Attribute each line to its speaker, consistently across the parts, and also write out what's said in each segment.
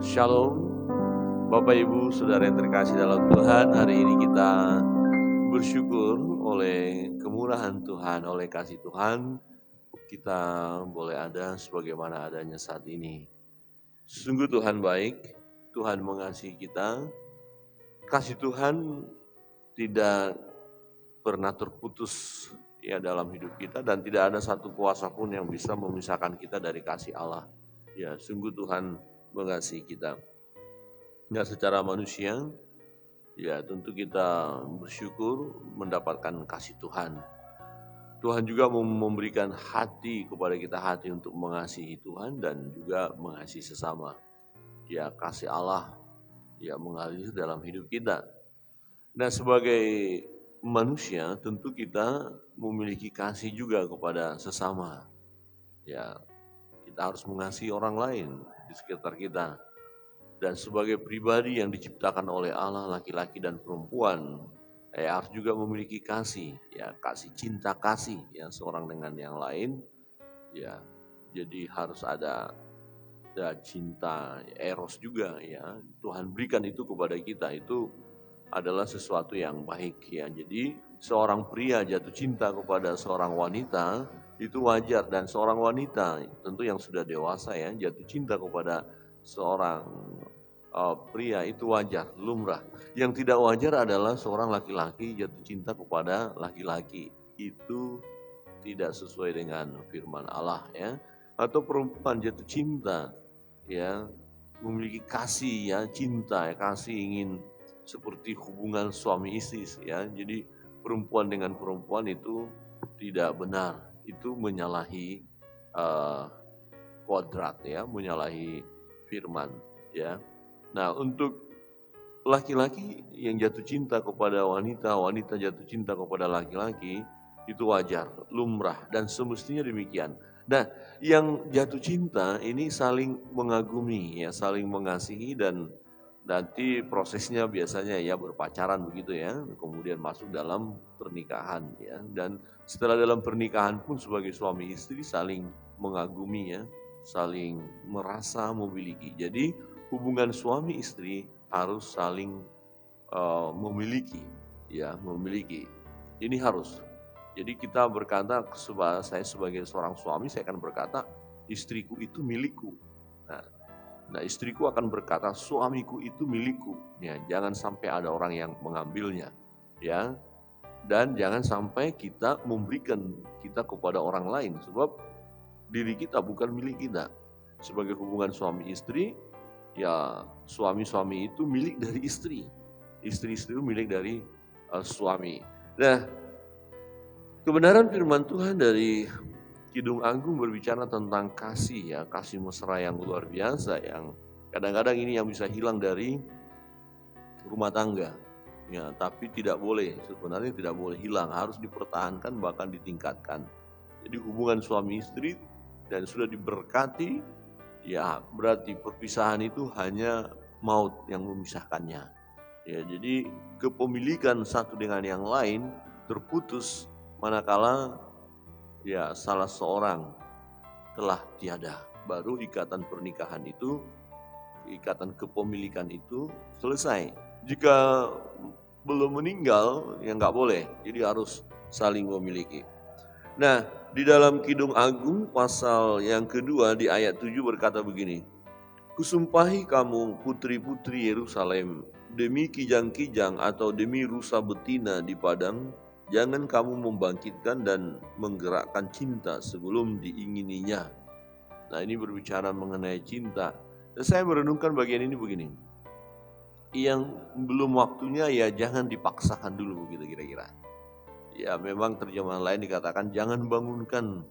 Speaker 1: Shalom, Bapak Ibu Saudara yang terkasih dalam Tuhan. Hari ini kita bersyukur oleh kemurahan Tuhan, oleh kasih Tuhan, kita boleh ada sebagaimana adanya saat ini. Sungguh Tuhan baik, Tuhan mengasihi kita. Kasih Tuhan tidak pernah terputus ya dalam hidup kita, dan tidak ada satu kuasa pun yang bisa memisahkan kita dari kasih Allah. Ya, sungguh Tuhan mengasihi kita. Nggak secara manusia, ya tentu kita bersyukur mendapatkan kasih Tuhan. Tuhan juga memberikan hati kepada kita, hati untuk mengasihi Tuhan dan juga mengasihi sesama. Ya, kasih Allah ya mengalir dalam hidup kita. Nah, sebagai manusia tentu kita memiliki kasih juga kepada sesama. Ya, kita harus mengasihi orang lain di sekitar kita. Dan sebagai pribadi yang diciptakan oleh Allah, laki-laki dan perempuan, harus juga memiliki kasih, ya kasih, cinta kasih, ya seorang dengan yang lain, ya. Jadi harus ada cinta eros juga, ya. Tuhan berikan itu kepada kita, itu adalah sesuatu yang baik, ya. Jadi seorang pria jatuh cinta kepada seorang wanita itu wajar, dan seorang wanita tentu yang sudah dewasa ya jatuh cinta kepada seorang pria itu wajar, lumrah. Yang tidak wajar adalah seorang laki-laki jatuh cinta kepada laki-laki. Itu tidak sesuai dengan firman Allah ya. Atau perempuan jatuh cinta ya, memiliki kasih ya, cinta ya, kasih ingin seperti hubungan suami istri ya. Jadi perempuan dengan perempuan itu tidak benar. Itu menyalahi kodrat ya, menyalahi firman ya. Nah, untuk laki-laki yang jatuh cinta kepada wanita, wanita jatuh cinta kepada laki-laki, itu wajar, lumrah, dan semestinya demikian. Nah, yang jatuh cinta ini saling mengagumi, ya, saling mengasihi, dan nanti prosesnya biasanya ya berpacaran begitu ya, kemudian masuk dalam pernikahan ya, dan setelah dalam pernikahan pun sebagai suami istri saling mengagumi ya, saling merasa memiliki. Jadi hubungan suami istri harus saling memiliki, ya memiliki. Ini harus. Jadi kita berkata, saya sebagai seorang suami, saya akan berkata, istriku itu milikku. Nah, istriku akan berkata, suamiku itu milikku. Ya, jangan sampai ada orang yang mengambilnya, ya. Dan jangan sampai kita memberikan kita kepada orang lain, sebab diri kita bukan milik kita. Sebagai hubungan suami istri, ya suami-suami itu milik dari istri, istri-istri itu milik dari suami. Nah, kebenaran firman Tuhan dari Kidung Agung berbicara tentang kasih ya, kasih mesra yang luar biasa, yang kadang-kadang ini yang bisa hilang dari rumah tangga. Ya, tapi tidak boleh, sebenarnya tidak boleh hilang, harus dipertahankan bahkan ditingkatkan. Jadi hubungan suami istri dan sudah diberkati, ya berarti perpisahan itu hanya maut yang memisahkannya. Ya, jadi kepemilikan satu dengan yang lain terputus manakala ya salah seorang telah tiada. Baru ikatan pernikahan itu, ikatan kepemilikan itu selesai. Jika belum meninggal ya nggak boleh. Jadi harus saling memiliki. Nah, di dalam Kidung Agung pasal yang kedua di ayat 7 berkata begini, kusumpahi kamu putri-putri Yerusalem, demi kijang-kijang atau demi rusa betina di padang, jangan kamu membangkitkan dan menggerakkan cinta sebelum diingininya. Nah, ini berbicara mengenai cinta. Dan saya merenungkan bagian ini begini, yang belum waktunya ya jangan dipaksakan dulu gitu kira-kira. Ya memang terjemahan lain dikatakan jangan bangunkan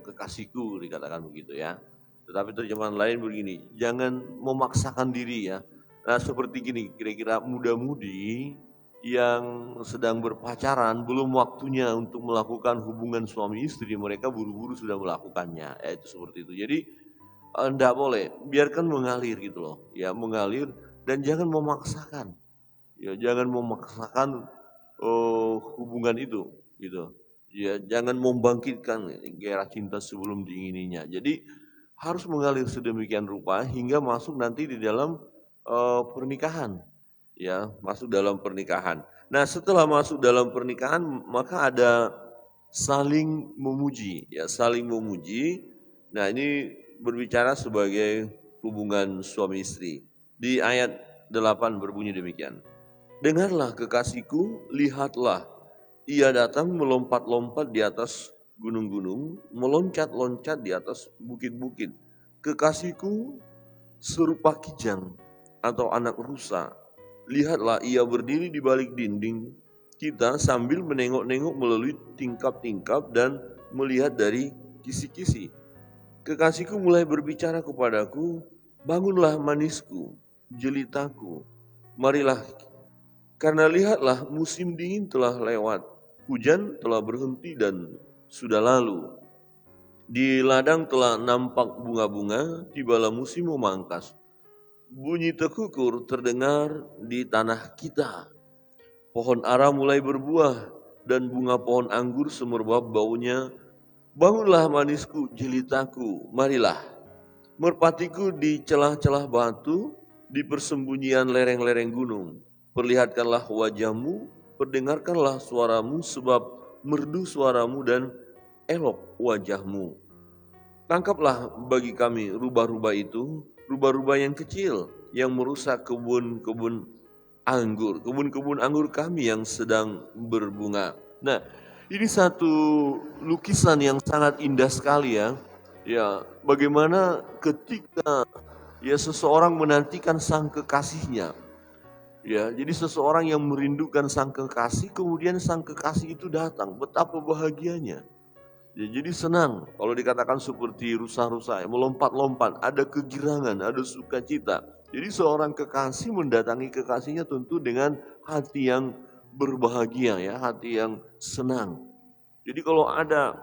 Speaker 1: kekasihku, dikatakan begitu ya. Tetapi terjemahan lain begini, jangan memaksakan diri ya. Nah seperti gini, kira-kira muda-mudi yang sedang berpacaran belum waktunya untuk melakukan hubungan suami istri, mereka buru-buru sudah melakukannya. Ya itu seperti itu. Jadi enggak boleh, biarkan mengalir gitu loh. Ya mengalir dan jangan memaksakan. Ya jangan memaksakan hubungan itu gitu. Ya jangan membangkitkan gairah cinta sebelum diingininya. Jadi harus mengalir sedemikian rupa hingga masuk nanti di dalam pernikahan, ya, masuk dalam pernikahan. Nah, setelah masuk dalam pernikahan maka ada saling memuji, ya, saling memuji. Nah, ini berbicara sebagai hubungan suami istri. Di ayat 8 berbunyi demikian. Dengarlah kekasihku, lihatlah, ia datang melompat-lompat di atas gunung-gunung, meloncat-loncat di atas bukit-bukit. Kekasihku serupa kijang atau anak rusa. Lihatlah, ia berdiri di balik dinding kita sambil menengok-nengok melalui tingkap-tingkap dan melihat dari kisi-kisi. Kekasihku mulai berbicara kepadaku, bangunlah manisku, jelitaku, marilah. Karena lihatlah, musim dingin telah lewat, hujan telah berhenti dan sudah lalu. Di ladang telah nampak bunga-bunga, tibalah musim memangkas. Bunyi tekukur terdengar di tanah kita. Pohon ara mulai berbuah dan bunga pohon anggur semerbak baunya. Bangunlah manisku, jelitaku, marilah. Merpatiku di celah-celah batu, di persembunyian lereng-lereng gunung. Perlihatkanlah wajahmu, perdengarkanlah suaramu, sebab merdu suaramu dan elok wajahmu. Tangkaplah bagi kami rubah-rubah itu, rubah-rubah yang kecil, yang merusak kebun-kebun anggur kami yang sedang berbunga. Nah, ini satu lukisan yang sangat indah sekali ya. Ya, bagaimana ketika ya seseorang menantikan sang kekasihnya. Ya, jadi seseorang yang merindukan sang kekasih, kemudian sang kekasih itu datang, betapa bahagianya. Ya, jadi senang, kalau dikatakan seperti rusa-rusa, melompat-lompat, ada kegirangan, ada sukacita. Jadi seorang kekasih mendatangi kekasihnya tentu dengan hati yang berbahagia ya, hati yang senang. Jadi kalau ada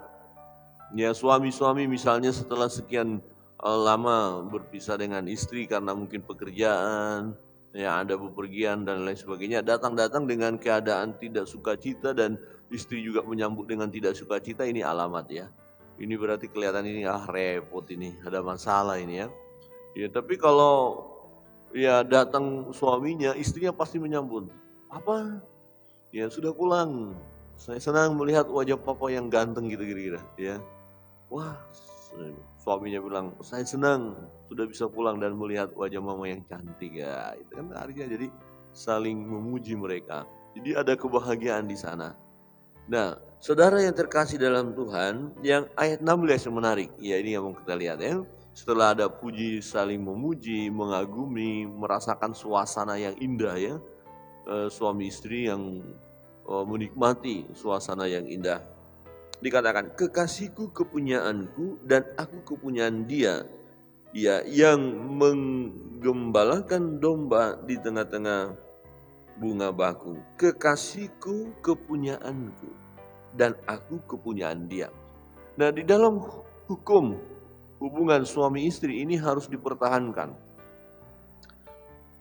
Speaker 1: ya suami-suami misalnya setelah sekian lama berpisah dengan istri karena mungkin pekerjaan, ya ada bepergian dan lain sebagainya, datang-datang dengan keadaan tidak sukacita dan istri juga menyambut dengan tidak sukacita, ini alamat ya. Ini berarti kelihatan ini repot ini, ada masalah ini ya. Ya tapi kalau ya datang suaminya, istrinya pasti menyambut. Apa? Ya sudah pulang. Saya senang melihat wajah papa yang ganteng gitu kira-kira ya. Wah, suaminya bilang, saya senang sudah bisa pulang dan melihat wajah mama yang cantik ya. Itu kan artinya jadi saling memuji mereka. Jadi ada kebahagiaan di sana. Nah, saudara yang terkasih dalam Tuhan, yang ayat 16 yang menarik. Ya ini yang mau kita lihat ya. Setelah ada puji, saling memuji, mengagumi, merasakan suasana yang indah ya. Suami istri yang menikmati suasana yang indah. Dikatakan, kekasihku kepunyaanku dan aku kepunyaan dia, ya, yang menggembalakan domba di tengah-tengah bunga baku. Kekasihku kepunyaanku dan aku kepunyaan dia. Nah, di dalam hukum hubungan suami istri ini harus dipertahankan.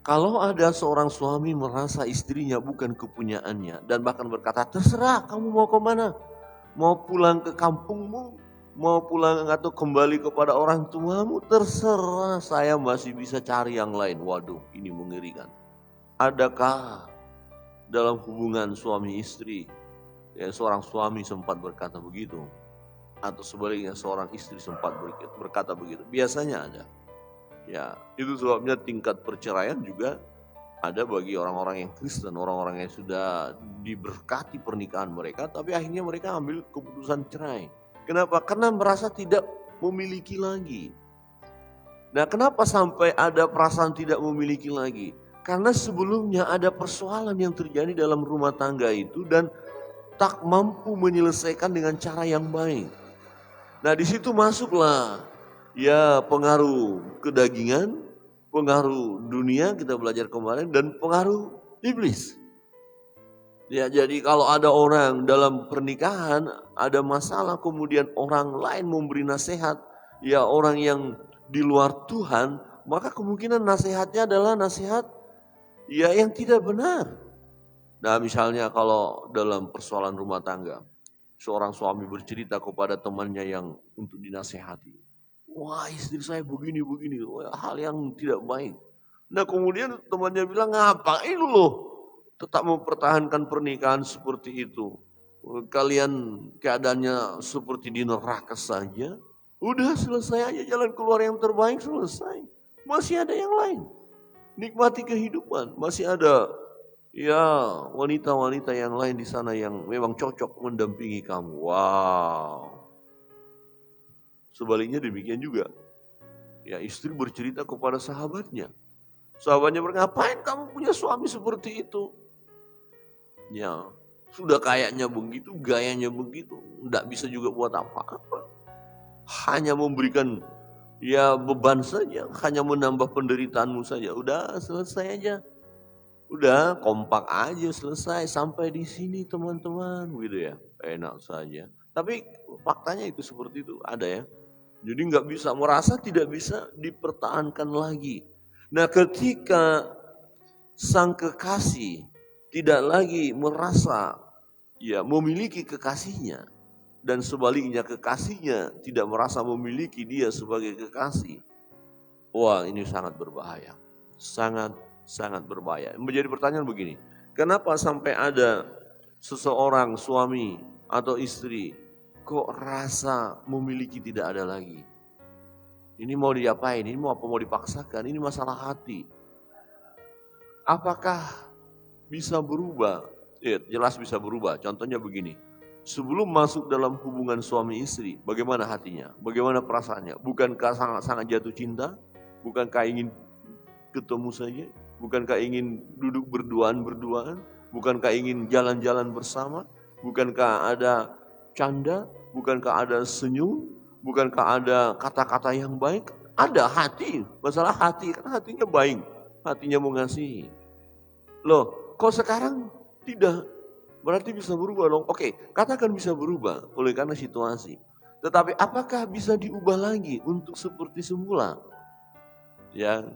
Speaker 1: Kalau ada seorang suami merasa istrinya bukan kepunyaannya dan bahkan berkata, terserah kamu mau kemana, mau pulang ke kampungmu, mau pulang atau kembali kepada orang tuamu, terserah, saya masih bisa cari yang lain. Waduh, ini mengerikan. Adakah dalam hubungan suami istri, ya seorang suami sempat berkata begitu, atau sebaliknya seorang istri sempat berkata begitu? Biasanya ada. Ya, itu sebabnya tingkat perceraian juga ada bagi orang-orang yang Kristen, orang-orang yang sudah diberkati pernikahan mereka, tapi akhirnya mereka ambil keputusan cerai. Kenapa? Karena merasa tidak memiliki lagi. Nah, kenapa sampai ada perasaan tidak memiliki lagi? Karena sebelumnya ada persoalan yang terjadi dalam rumah tangga itu dan tak mampu menyelesaikan dengan cara yang baik. Nah, di situ masuklah ya pengaruh kedagingan, pengaruh dunia kita belajar kemarin, dan pengaruh iblis. Ya, jadi kalau ada orang dalam pernikahan ada masalah kemudian orang lain memberi nasihat, ya orang yang di luar Tuhan, maka kemungkinan nasihatnya adalah nasihat ya yang tidak benar. Nah, misalnya kalau dalam persoalan rumah tangga, seorang suami bercerita kepada temannya yang untuk dinasehati. wah istri saya begini-begini, hal yang tidak baik. Nah kemudian temannya bilang, ngapain lo tetap mempertahankan pernikahan seperti itu? Kalian keadaannya seperti di neraka saja. Udah selesai aja, jalan keluar yang terbaik selesai. Masih ada yang lain. Nikmati kehidupan. Masih ada ya wanita-wanita yang lain di sana yang memang cocok mendampingi kamu. Wow. Sebaliknya demikian juga. Ya istri bercerita kepada sahabatnya. Sahabatnya berkata, ngapain kamu punya suami seperti itu? Ya, sudah kayaknya begitu, gayanya begitu, enggak bisa juga buat apa-apa. Hanya memberikan ya beban saja, hanya menambah penderitaanmu saja. Udah selesai aja. Udah kompak aja selesai sampai di sini teman-teman gitu ya. Enak saja. Tapi faktanya itu seperti itu, ada ya. Jadi nggak bisa, merasa tidak bisa dipertahankan lagi. Nah ketika sang kekasih tidak lagi merasa ya memiliki kekasihnya dan sebaliknya kekasihnya tidak merasa memiliki dia sebagai kekasih. Wah ini sangat berbahaya, sangat berbahaya. Menjadi pertanyaan begini, kenapa sampai ada seseorang suami atau istri kok rasa memiliki tidak ada lagi? Ini mau diapain? Ini mau apa mau dipaksakan? Ini masalah hati. Apakah bisa berubah? Ya, jelas bisa berubah. Contohnya begini. Sebelum masuk dalam hubungan suami istri, bagaimana hatinya? Bagaimana perasaannya? Bukankah sangat jatuh cinta? Bukankah ingin ketemu saja? Bukankah ingin duduk berduaan? Bukankah ingin jalan-jalan bersama? Bukankah ada canda? Bukankah ada senyum? Bukankah ada kata-kata yang baik? Ada hati, masalah hati, kan hatinya baik, hatinya mengasihi. Loh, kok sekarang tidak? Berarti bisa berubah dong. Oke, katakan bisa berubah oleh karena situasi. Tetapi apakah bisa diubah lagi untuk seperti semula? Ya,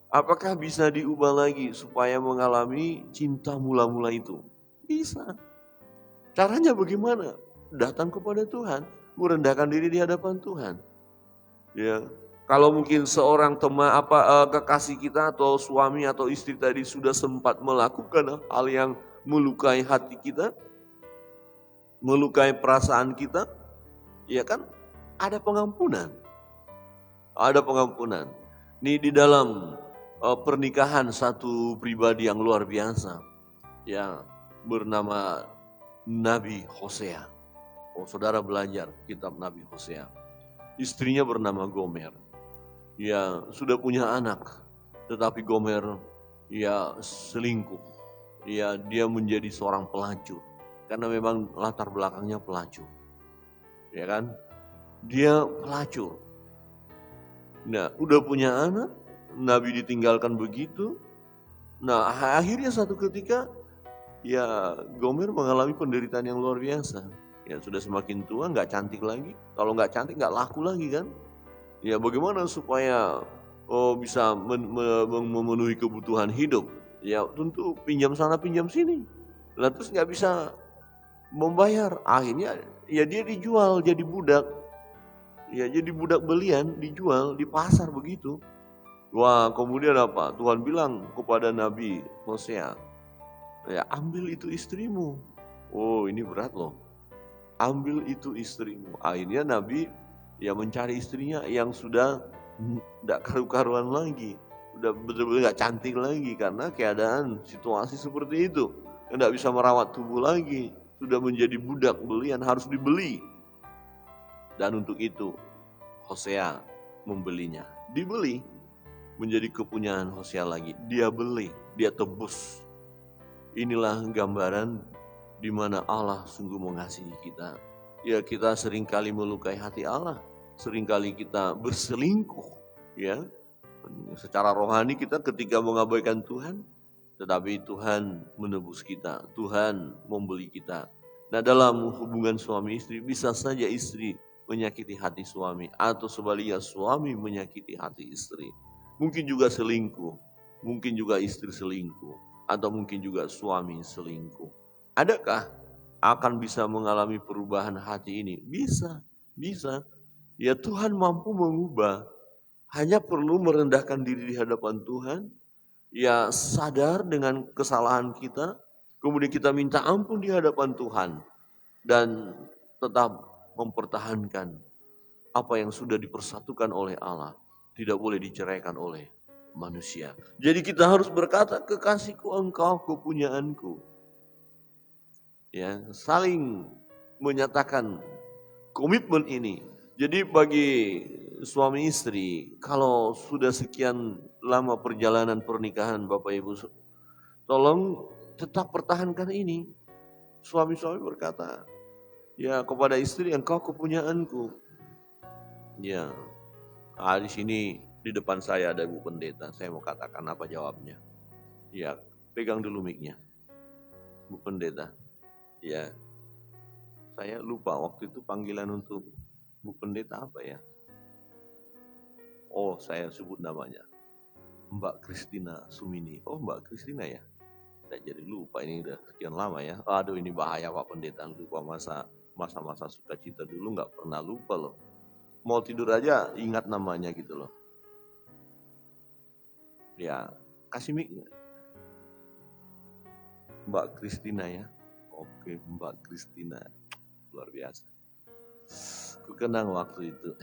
Speaker 1: apakah bisa diubah lagi supaya mengalami cinta mula-mula itu? Bisa. Caranya bagaimana? Datang kepada Tuhan. Merendahkan diri di hadapan Tuhan. Ya, kalau mungkin seorang kekasih kita atau suami atau istri tadi sudah sempat melakukan hal yang melukai hati kita, melukai perasaan kita, ya kan ada pengampunan. Ada pengampunan. Ini di dalam pernikahan satu pribadi yang luar biasa, ya bernama Nabi Hosea. Oh, saudara belajar kitab Nabi Hosea. Istrinya bernama Gomer. Ya, sudah punya anak. Tetapi Gomer ya selingkuh. Ya, dia menjadi seorang pelacur. Karena memang latar belakangnya pelacur. Ya kan? Dia pelacur. Nah, udah punya anak, Nabi ditinggalkan begitu. Nah, akhirnya satu ketika ya Gomer mengalami penderitaan yang luar biasa. Ya sudah semakin tua, nggak cantik lagi. Kalau nggak cantik nggak laku lagi kan. Ya bagaimana supaya bisa memenuhi kebutuhan hidup. Ya tentu pinjam sana pinjam sini. Lah terus nggak bisa membayar. Akhirnya ya dia dijual jadi budak. Ya jadi budak belian, dijual di pasar begitu. Wah kemudian apa? Tuhan bilang kepada Nabi Hosea, ya ambil itu istrimu. Oh ini berat loh. Ambil itu istrimu. Akhirnya Nabi ya mencari istrinya yang sudah tidak karu-karuan lagi. Udah betul-betul gak cantik lagi karena keadaan situasi seperti itu. Tidak bisa merawat tubuh lagi. Sudah menjadi budak belian, harus dibeli. Dan untuk itu Hosea membelinya. Dibeli menjadi kepunyaan Hosea lagi. Dia beli, dia tebus. Inilah gambaran di mana Allah sungguh mengasihi kita. Ya kita seringkali melukai hati Allah, seringkali kita berselingkuh, ya. Secara rohani kita ketika mengabaikan Tuhan, tetapi Tuhan menebus kita, Tuhan membeli kita. Nah dalam hubungan suami istri bisa saja istri menyakiti hati suami atau sebaliknya suami menyakiti hati istri. Mungkin juga selingkuh, mungkin juga istri selingkuh, atau mungkin juga suami selingkuh. Adakah akan bisa mengalami perubahan hati ini? Bisa. Ya Tuhan mampu mengubah. Hanya perlu merendahkan diri di hadapan Tuhan. Ya sadar dengan kesalahan kita. Kemudian kita minta ampun di hadapan Tuhan. Dan tetap mempertahankan apa yang sudah dipersatukan oleh Allah. Tidak boleh diceraikan oleh manusia. Jadi kita harus berkata, kekasihku engkau kepunyaanku. Ya, saling menyatakan komitmen ini. Jadi bagi suami istri, kalau sudah sekian lama perjalanan pernikahan Bapak Ibu, tolong tetap pertahankan ini. Suami-suami berkata, ya kepada istri, engkau kepunyaanku. Ya, di sini di depan saya ada Bu Pendeta, saya mau katakan apa jawabnya. Ya, pegang dulu mic-nya. Bu Pendeta. Ya, saya lupa waktu itu panggilan untuk Bu Pendeta apa ya? Oh, saya sebut namanya. Mbak Kristina Sumini. Oh, Mbak Kristina ya? Saya jadi lupa, ini udah sekian lama ya. Aduh, ini bahaya Pak Pendeta, lupa masa-masa sukacita dulu nggak pernah lupa loh. Mau tidur aja ingat namanya gitu loh. Ya, kasih mic. Mbak Kristina ya. Oke, Mbak Kristina. Luar biasa. Kukenang waktu itu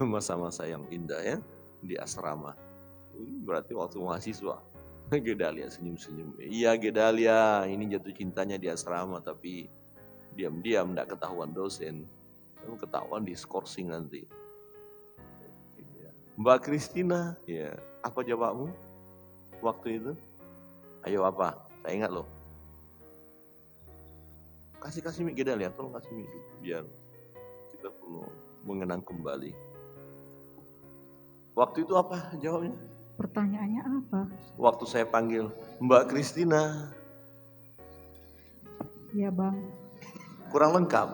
Speaker 1: masa-masa yang indah ya di asrama. Berarti waktu mahasiswa. Gedalia senyum-senyum. Iya Gedalia, ini jatuh cintanya di asrama tapi diam-diam enggak ketahuan dosen. Ketahuan di skorsing nanti. Mbak Kristina, ya apa jawabmu waktu itu? Ayo apa? Saya ingat loh. Kasih mic Gedalia, tolong kasih mic biar kita perlu mengenang kembali. Waktu itu apa jawabnya?
Speaker 2: Pertanyaannya apa?
Speaker 1: Waktu saya panggil Mbak Kristina.
Speaker 2: Ya bang.
Speaker 1: Kurang lengkap.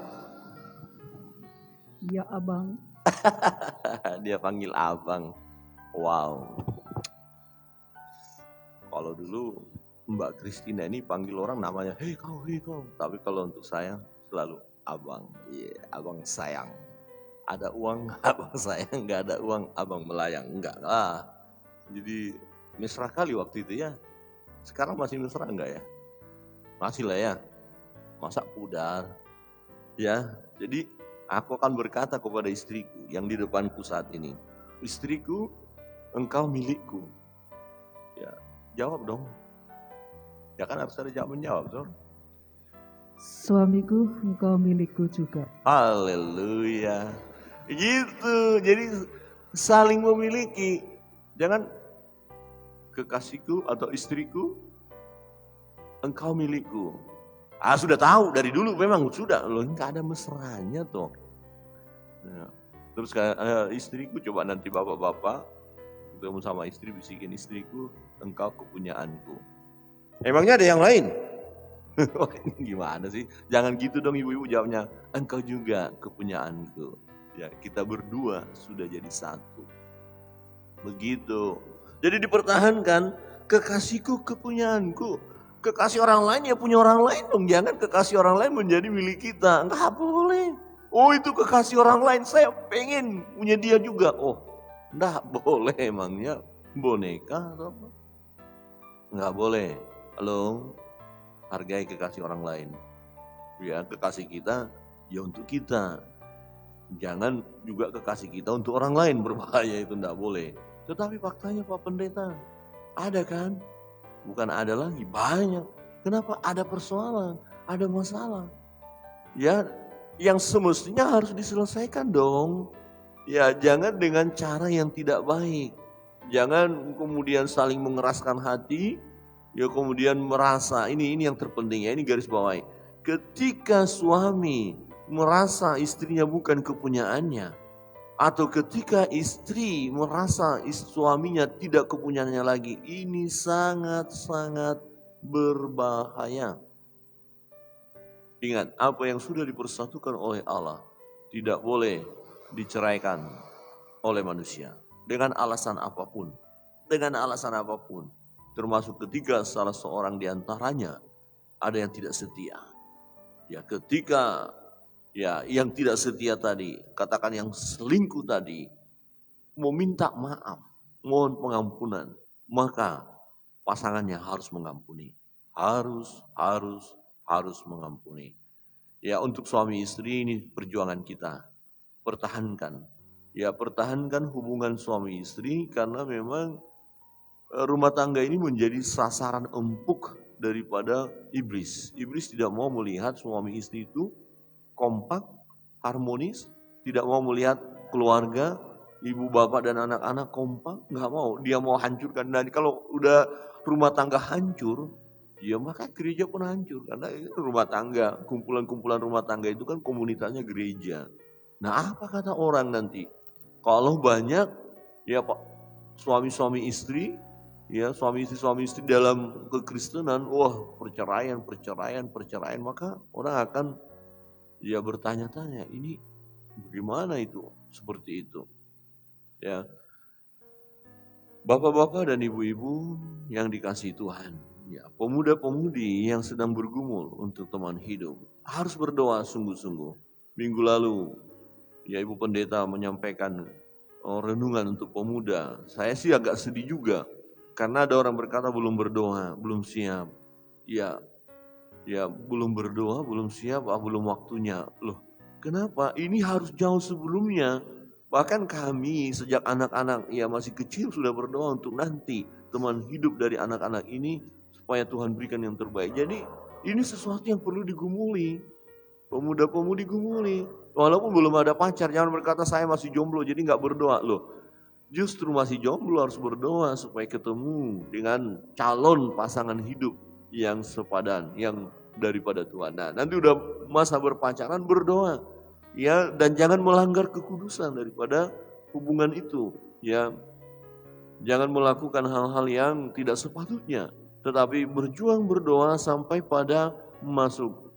Speaker 2: Ya abang.
Speaker 1: Dia panggil abang. Wow. Kalau dulu Mbak Kristina ini panggil orang namanya, hei kau. Tapi kalau untuk saya selalu abang. Iya, abang sayang. Ada uang, abang sayang. Nggak ada uang, abang melayang. Enggak lah. Jadi mesra kali waktu itu ya. Sekarang masih mesra enggak ya? Masih lah ya. Masa pudar. Ya, jadi aku akan berkata kepada istriku yang di depanku saat ini. Istriku, engkau milikku. Ya, jawab dong. Ya kan harus ada jawab-menjawab, Sor.
Speaker 2: Suamiku, engkau milikku juga.
Speaker 1: Haleluya. Gitu, jadi saling memiliki. Jangan kekasihku atau istriku, engkau milikku. Sudah tahu dari dulu memang sudah loh, nggak ada mesranya toh. Ya. Terus istriku, coba nanti bapak-bapak ketemu sama istri bisikin istriku, engkau kepunyaanku. Emangnya ada yang lain? Gimana sih? Jangan gitu dong ibu-ibu jawabnya. Engkau juga kepunyaanku. Ya, kita berdua sudah jadi satu. Begitu. Jadi dipertahankan, kekasihku kepunyaanku. Kekasih orang lain ya punya orang lain dong. Jangan kekasih orang lain menjadi milik kita. Enggak boleh. Oh itu kekasih orang lain, saya pengen punya dia juga. Oh enggak boleh emangnya boneka atau apa? Enggak boleh. Halo, hargai kekasih orang lain. Ya kekasih kita ya untuk kita. Jangan juga kekasih kita untuk orang lain, berbahaya itu enggak boleh. Tetapi faktanya Pak Pendeta, ada kan? Bukan ada lagi, banyak. Kenapa? Ada persoalan, ada masalah. Ya, yang semestinya harus diselesaikan dong. Ya, jangan dengan cara yang tidak baik. Jangan kemudian saling mengeraskan hati, ya kemudian merasa, ini yang terpenting ya, ini garis bawahi. Ketika suami merasa istrinya bukan kepunyaannya, atau ketika istri merasa suaminya tidak kepunyaannya lagi, ini sangat-sangat berbahaya. Ingat, apa yang sudah dipersatukan oleh Allah tidak boleh diceraikan oleh manusia dengan alasan apapun. Dengan alasan apapun, termasuk ketika salah seorang di antaranya ada yang tidak setia. Ya, ketika ya yang tidak setia tadi, katakan yang selingkuh tadi, mau minta maaf, mohon pengampunan, maka pasangannya harus mengampuni. Harus mengampuni. Ya, untuk suami istri ini perjuangan kita. Pertahankan. Ya, pertahankan hubungan suami istri karena memang rumah tangga ini menjadi sasaran empuk daripada iblis. Iblis tidak mau melihat suami istri itu kompak, harmonis, tidak mau melihat keluarga, ibu bapak dan anak-anak kompak, nggak mau. Dia mau hancurkan. Dan kalau udah rumah tangga hancur, ya maka gereja pun hancur. Karena rumah tangga, kumpulan-kumpulan rumah tangga itu kan komunitasnya gereja. Nah, apa kata orang nanti? Kalau banyak ya Pak, suami-suami istri, ya suami istri dalam kekristenan, wah perceraian, maka orang akan ya bertanya-tanya, ini bagaimana itu? Seperti itu. Ya. Bapak-bapak dan ibu-ibu yang dikasihi Tuhan, ya, pemuda-pemudi yang sedang bergumul untuk teman hidup harus berdoa sungguh-sungguh. Minggu lalu, ya Ibu Pendeta menyampaikan renungan untuk pemuda. Saya sih agak sedih juga karena ada orang berkata belum berdoa, belum siap. Ya, belum berdoa, belum siap, belum waktunya. Loh, kenapa? Ini harus jauh sebelumnya. Bahkan kami sejak anak-anak ya masih kecil sudah berdoa untuk nanti teman hidup dari anak-anak ini supaya Tuhan berikan yang terbaik. Jadi ini sesuatu yang perlu digumuli. Pemuda-pemudi gumuli. Walaupun belum ada pacar, jangan berkata saya masih jomblo jadi nggak berdoa. Loh, justru masih jomblo harus berdoa supaya ketemu dengan calon pasangan hidup yang sepadan, yang daripada Tuhan. Nah, nanti udah masa berpacaran berdoa. Ya, dan jangan melanggar kekudusan daripada hubungan itu, ya. Jangan melakukan hal-hal yang tidak sepatutnya, tetapi berjuang berdoa sampai pada masuk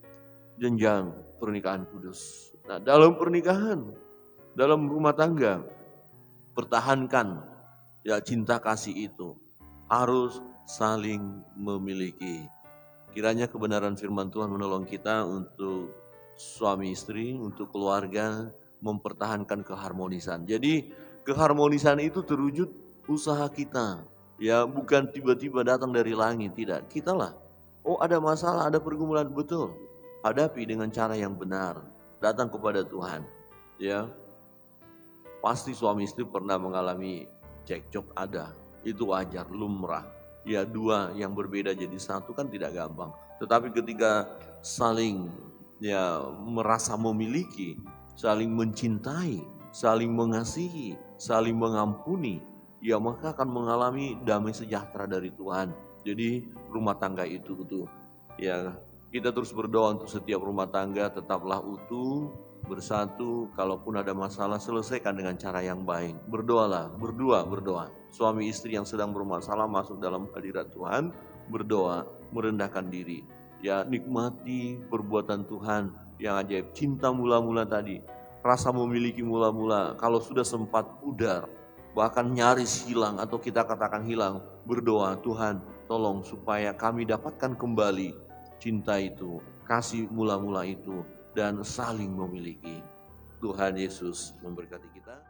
Speaker 1: jenjang pernikahan kudus. Nah, dalam pernikahan, dalam rumah tangga, pertahankan ya cinta kasih itu. Harus saling memiliki. Kiranya kebenaran firman Tuhan menolong kita untuk suami istri, untuk keluarga, mempertahankan keharmonisan. Jadi keharmonisan itu terwujud usaha kita. Ya, bukan tiba-tiba datang dari langit, tidak. Kitalah. Oh, ada masalah, ada pergumulan, betul. Hadapi dengan cara yang benar. Datang kepada Tuhan. Ya. Pasti suami istri pernah mengalami cekcok, ada. Itu wajar, lumrah. Ya, dua yang berbeda jadi satu kan tidak gampang. Tetapi ketika saling ya merasa memiliki, saling mencintai, saling mengasihi, saling mengampuni, ya maka akan mengalami damai sejahtera dari Tuhan. Jadi rumah tangga itu ya kita terus berdoa untuk setiap rumah tangga tetaplah utuh, bersatu. Kalaupun ada masalah selesaikan dengan cara yang baik. Berdoalah, berdoa. Suami istri yang sedang bermasalah masuk dalam hadirat Tuhan, berdoa, merendahkan diri. Ya, nikmati perbuatan Tuhan yang ajaib. Cinta mula-mula tadi, rasa memiliki mula-mula. Kalau sudah sempat pudar, bahkan nyaris hilang atau kita katakan hilang, berdoa, Tuhan tolong supaya kami dapatkan kembali cinta itu, kasih mula-mula itu, dan saling memiliki. Tuhan Yesus memberkati kita.